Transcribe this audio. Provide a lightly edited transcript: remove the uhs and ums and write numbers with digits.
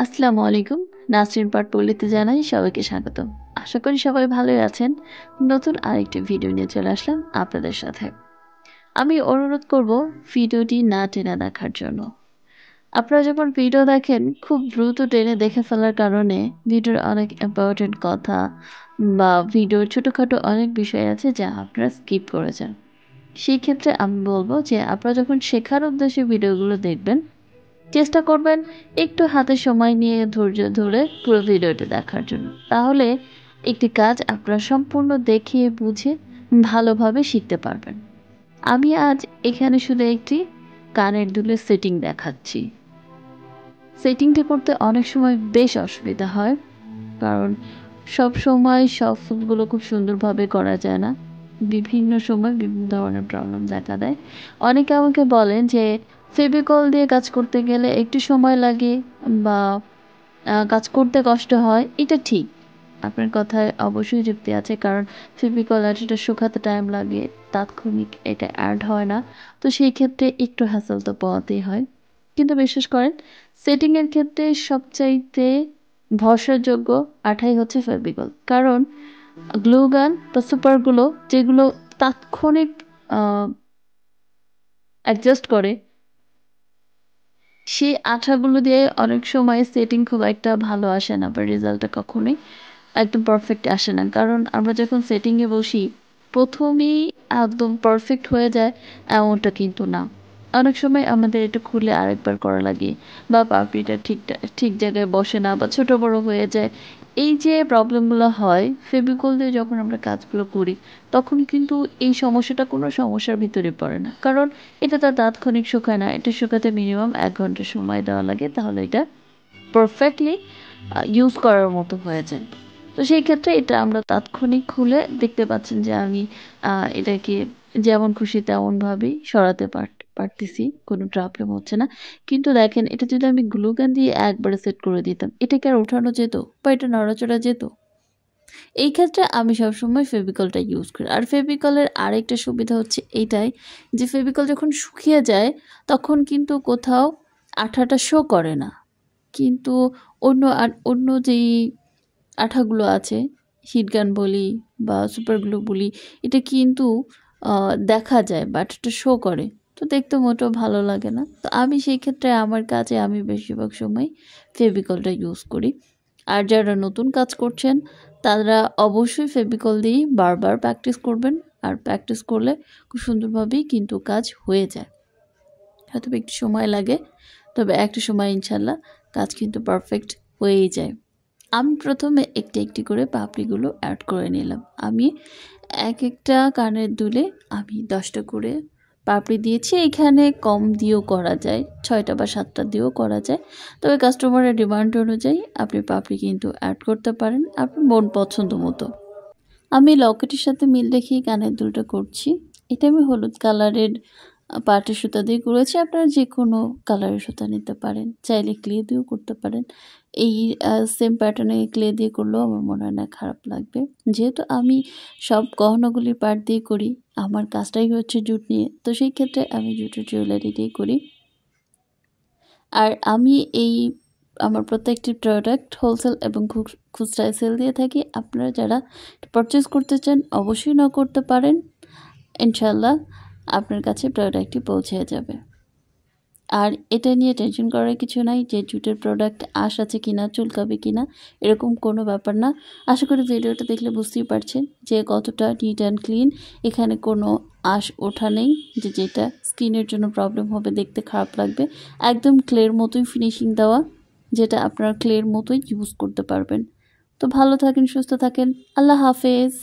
আসসালামু আলাইকুম। নাসরিন পাঠ পল্লীতে জানাই সবাইকে স্বাগতম। আশা করি সবাই ভালোই আছেন। নতুন আরেকটি ভিডিও নিয়ে চলে আসলাম আপনাদের সাথে। আমি অনুরোধ করব ভিডিওটি না টেনে দেখার জন্য। আপনারা যখন ভিডিও দেখেন খুব দ্রুত টেনে দেখে ফেলার কারণে ভিডিওর অনেক ইম্পর্টেন্ট কথা বা ভিডিওর ছোটোখাটো অনেক বিষয় আছে যা আপনারা স্কিপ করে যান। সেই ক্ষেত্রে আমি বলব যে আপনারা যখন শেখার উদ্দেশ্যে ভিডিওগুলো দেখবেন চেষ্টা করবেন একটু হাতে সময় নিয়ে ধৈর্য ধরে পুরো ভিডিওটি দেখার জন্য। তাহলে একটি কাজ আপনারা সম্পূর্ণ দেখে বুঝে ভালোভাবে শিখতে পারবেন। আমি আজ এখানে শুধু একটি কানের দুলের সেটিং দেখাচ্ছি। সেটিংটা করতে অনেক সময় বেশ অসুবিধা হয়, কারণ সব সময় সব ফুলগুলো খুব সুন্দরভাবে করা যায় না। বিভিন্ন সময় বিভিন্ন ধরনের প্রবলেম দেখা দেয়। অনেকে আমাকে বলেন যে ফেভিকল দিয়ে কাজ করতে গেলে একটু সময় লাগে বা কাজ করতে কষ্ট হয়। এটা ঠিক, আপনার কথায় অবশ্যই যুক্তি আছে, কারণ ফেভিকল এটা শুকাতে টাইম লাগে, তাৎক্ষণিক এটা অ্যাড হয় না। তো সেই ক্ষেত্রে একটু হ্যাসেল তো পাওয়াতেই হয়। কিন্তু বিশ্বাস করেন, সেটিংয়ের ক্ষেত্রে সবচাইতে ভরসাযোগ্য আঠাই হচ্ছে ফেভিকল, কারণ গ্লু গান বা সুপারগুলো যেগুলো তাৎক্ষণিক অ্যাডজাস্ট করে, সেই আঠাগুলো দিয়ে অনেক সময় সেটিং খুব একটা ভালো আসে না বা রেজাল্টটা কখনোই একদম পারফেক্ট আসে না। কারণ আমরা যখন সেটিংয়ে বসি প্রথমেই একদম পারফেক্ট হয়ে যায় এমনটা কিন্তু না। অনেক সময় আমাদের এটা খুলে আরেকবার করা লাগে বা পাপড়িটা ঠিক জায়গায় বসে না বা ছোট বড় হয়ে যায়। এই যে প্রবলেমগুলো হয় ফেভিকল দিয়ে যখন আমরা কাজগুলো করি তখন কিন্তু এই সমস্যাটা কোনো সমস্যার ভিতরে পড়ে না, কারণ এটা তার তাৎক্ষণিক শুকায় না। এটা শুকাতে মিনিমাম 1 ঘন্টা সময় দেওয়া লাগে, তাহলে এটা পারফেক্টলি ইউজ করার মতো হয়ে যায়। তো সেই ক্ষেত্রে এটা আমরা তাৎক্ষণিক খুলে দেখতে পাচ্ছেন যে আমি এটাকে যেমন খুশি তেমনভাবেই সরাতে পারতেছি, কোনো প্রবলেম হচ্ছে না। কিন্তু দেখেন, এটা যদি আমি গ্লু গান দিয়ে একবারে সেট করে দিতাম, এটাকে আর ওঠানো যেত বা এটা নড়াচড়া যেত? এই ক্ষেত্রে আমি সবসময় ফেভিকলটা ইউজ করি। আর ফেভিকলের আরেকটা সুবিধা হচ্ছে এইটাই যে ফেভিকল যখন শুকিয়ে যায় তখন কিন্তু কোথাও আঠাটা শো করে না। কিন্তু অন্য যেই আঠাগুলো আছে, হিটগান বলি বা সুপার গ্লু বলি, এটা কিন্তু দেখা যায় বাট এটা শো করে, তো দেখতে মোটেও ভালো লাগে না। তো আমি সেই ক্ষেত্রে আমার কাজে আমি বেশিরভাগ সময় ফেভিকলটা ইউজ করি। আর যারা নতুন কাজ করছেন তারা অবশ্যই ফেভিকল দিয়েই বারবার প্র্যাকটিস করবেন। আর প্র্যাকটিস করলে খুব সুন্দরভাবেই কিন্তু কাজ হয়ে যায়। হয়তো একটু সময় লাগে, তবে একটা সময় ইনশাল্লাহ কাজ কিন্তু পারফেক্ট হয়েই যায়। আমি প্রথমে একটি একটি করে পাপড়িগুলো অ্যাড করে নিলাম। আমি এক একটা কানের দুলে আমি 10টা করে পাপড়ি দিয়েছি। এখানে কম দিয়েও করা যায়, 6টা বা 7টা দিয়েও করা যায়। তবে কাস্টমারের ডিমান্ড অনুযায়ী আপনি পাপড়ি কিন্তু অ্যাড করতে পারেন আপনার মন পছন্দ মতো। আমি লকেটের সাথে মিল রেখেই কানের দুলটা করছি। এটা আমি হলুদ কালারের পাটের সুতা দিয়ে করেছি। আপনারা যে কোনো কালারের সুতা নিতে পারেন, চাইলে ক্লে দিয়েও করতে পারেন। এই সেম প্যাটার্নে ক্লে দিয়ে করলেও আমার মনে হয় না খারাপ লাগবে। যেহেতু আমি সব গহনাগুলির পাট দিয়ে করি, আমার কাজটাই হচ্ছে জুট নিয়ে, তো সেই ক্ষেত্রে আমি জুটের জুয়েলারি দিয়ে করি। আর আমি আমার প্রত্যেকটি প্রোডাক্ট হোলসেল এবং খুচরায় সেল দিয়ে থাকি। আপনারা যারা পারচেস করতে চান অবশ্যই নক করতে পারেন, ইনশাল্লাহ আপনার কাছে প্রোডাক্টটি পৌঁছে যাবে। আর এটা নিয়ে টেনশন করার কিছু নাই যে জুটের প্রোডাক্ট আঁশ আছে কিনা, চুলকাবে কিনা, এরকম কোনো ব্যাপার না। আশা করি ভিডিওটা দেখলে বুঝতেই পারছেন যে কতটা নিট অ্যান্ড ক্লিন। এখানে কোনো আঁশ ওঠা নেই যেটা স্কিনের জন্য প্রবলেম হবে, দেখতে খারাপ লাগবে। একদম ক্লের মতোই ফিনিশিং দেওয়া, যেটা আপনারা ক্লের মতোই ইউজ করতে পারবেন। তো ভালো থাকেন, সুস্থ থাকেন, আল্লাহ হাফেজ।